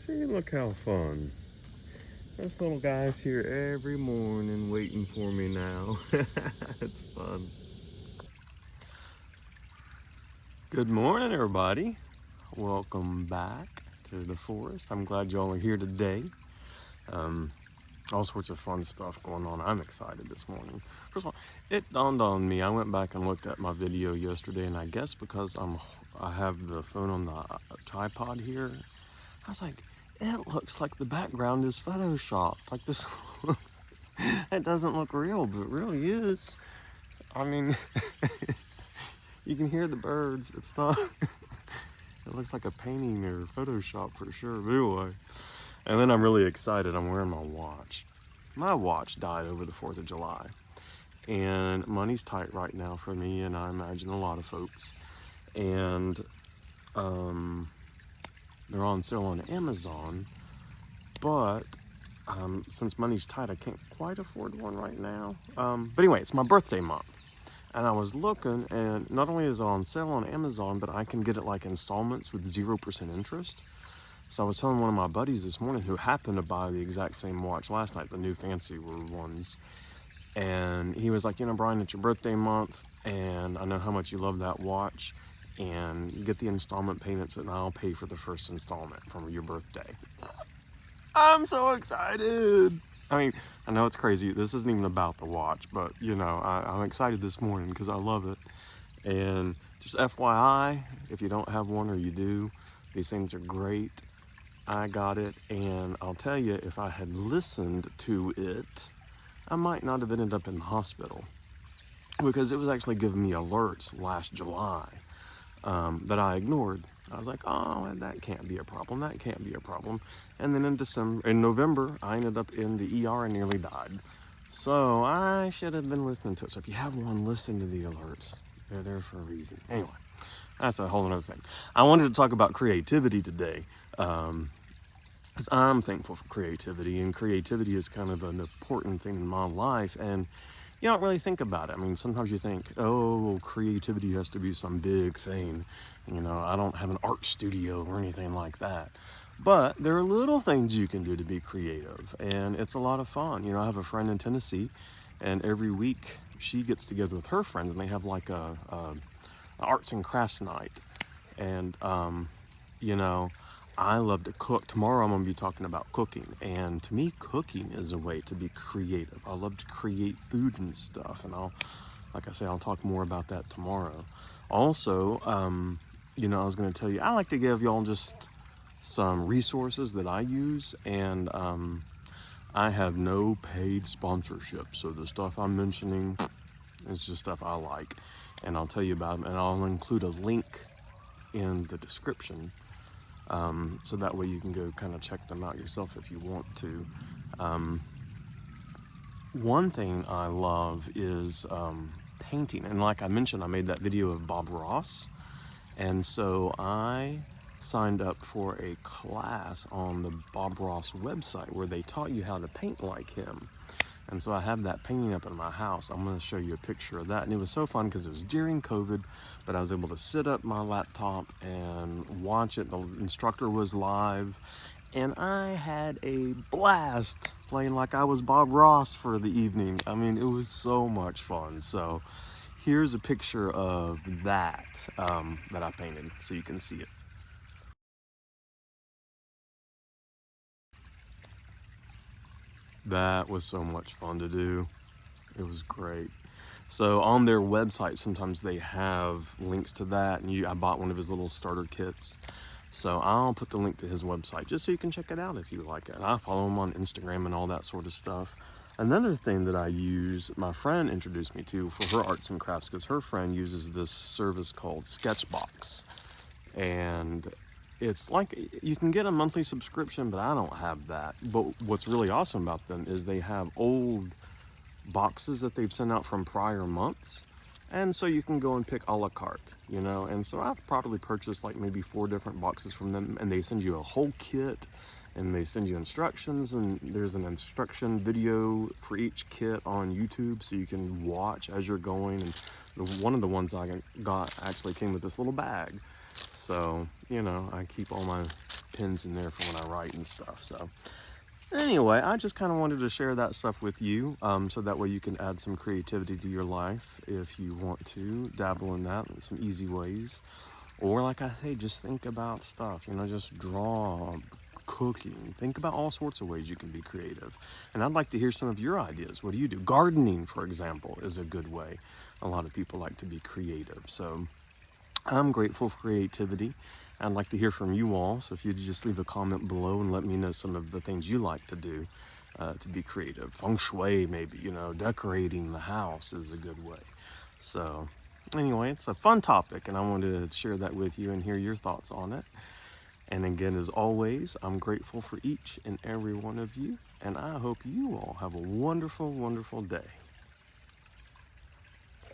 See, look how fun. This little guy's here every morning waiting for me now. It's fun. Good morning, everybody. Welcome back to the forest. I'm glad y'all are here today. All sorts of fun stuff going on. I'm excited this morning. First of all, it dawned on me. I went back and looked at my video yesterday, and I guess because I have the phone on the tripod here, I was like, it looks like the background is photoshopped. Like this, it doesn't look real, but it really is. I mean, you can hear the birds. It's not, it looks like a painting or Photoshop for sure, but anyway. And then I'm really excited. I'm wearing my watch. My watch died over the 4th of July. And money's tight right now for me, and I imagine a lot of folks. And they're on sale on Amazon. But since money's tight, I can't quite afford one right now. But anyway, it's my birthday month. And I was looking, and not only is it on sale on Amazon, but I can get it like installments with 0% interest. So I was telling one of my buddies this morning who happened to buy the exact same watch last night, the new fancy ones. And he was like, you know, Brian, it's your birthday month, and I know how much you love that watch, and you get the installment payments, and I'll pay for the first installment from your birthday. I'm so excited. I mean, I know it's crazy. This isn't even about the watch, but, you know, I'm excited this morning because I love it. And just FYI, if you don't have one or you do, these things are great. I got it, and I'll tell you, if I had listened to it, I might not have ended up in the hospital, because it was actually giving me alerts last July that I ignored. I was like, oh, that can't be a problem, that can't be a problem. And then in November, I ended up in the ER and nearly died. So I should have been listening to it. So if you have one, listen to the alerts. They're there for a reason. Anyway, that's a whole other thing. I wanted to talk about creativity today. Because I'm thankful for creativity, and creativity is kind of an important thing in my life, and you don't really think about it. I mean, sometimes you think, oh, creativity has to be some big thing. You know, I don't have an art studio or anything like that. But there are little things you can do to be creative, and it's a lot of fun. You know, I have a friend in Tennessee, and every week she gets together with her friends, and they have like a arts and crafts night. And, you know, I love to cook. Tomorrow I'm going to be talking about cooking, and to me, cooking is a way to be creative. I love to create food and stuff, and like I say, I'll talk more about that tomorrow. Also, you know, I was going to tell you, I like to give y'all just some resources that I use, and I have no paid sponsorship, so the stuff I'm mentioning is just stuff I like, and I'll tell you about them, and I'll include a link in the description. So that way you can go kind of check them out yourself if you want to. One thing I love is painting, and like I mentioned, I made that video of Bob Ross, and so I signed up for a class on the Bob Ross website where they taught you how to paint like him. And so I have that painting up in my house. I'm going to show you a picture of that. And it was so fun because it was during COVID, but I was able to sit up my laptop and watch it. The instructor was live, and I had a blast playing like I was Bob Ross for the evening. I mean, it was so much fun. So here's a picture of that that I painted so you can see it. That was so much fun to do. It was great. So on their website, sometimes they have links to that, and I bought one of his little starter kits. So I'll put the link to his website just so you can check it out if you like it. And I follow him on Instagram and all that sort of stuff. Another thing that I use, my friend introduced me to for her arts and crafts, because her friend uses this service called Sketchbox. And it's like, you can get a monthly subscription, but I don't have that. But what's really awesome about them is they have old boxes that they've sent out from prior months, and so you can go and pick a la carte, you know. And so I've probably purchased like maybe 4 different boxes from them, and they send you a whole kit, and they send you instructions, and there's an instruction video for each kit on YouTube so you can watch as you're going. And one of the ones I got actually came with this little bag. So, you know, I keep all my pens in there for when I write and stuff. So anyway, I just kind of wanted to share that stuff with you, so that way you can add some creativity to your life if you want to dabble in that in some easy ways. Or like I say, just think about stuff, just draw, cooking. Think about all sorts of ways you can be creative. And I'd like to hear some of your ideas. What do you do? Gardening, for example, is a good way. A lot of people like to be creative. So I'm grateful for creativity. I'd like to hear from you all. So if you'd just leave a comment below and let me know some of the things you like to do to be creative. Feng Shui, maybe, decorating the house is a good way. So anyway, it's a fun topic, and I wanted to share that with you and hear your thoughts on it. And again, as always, I'm grateful for each and every one of you, and I hope you all have a wonderful, wonderful day.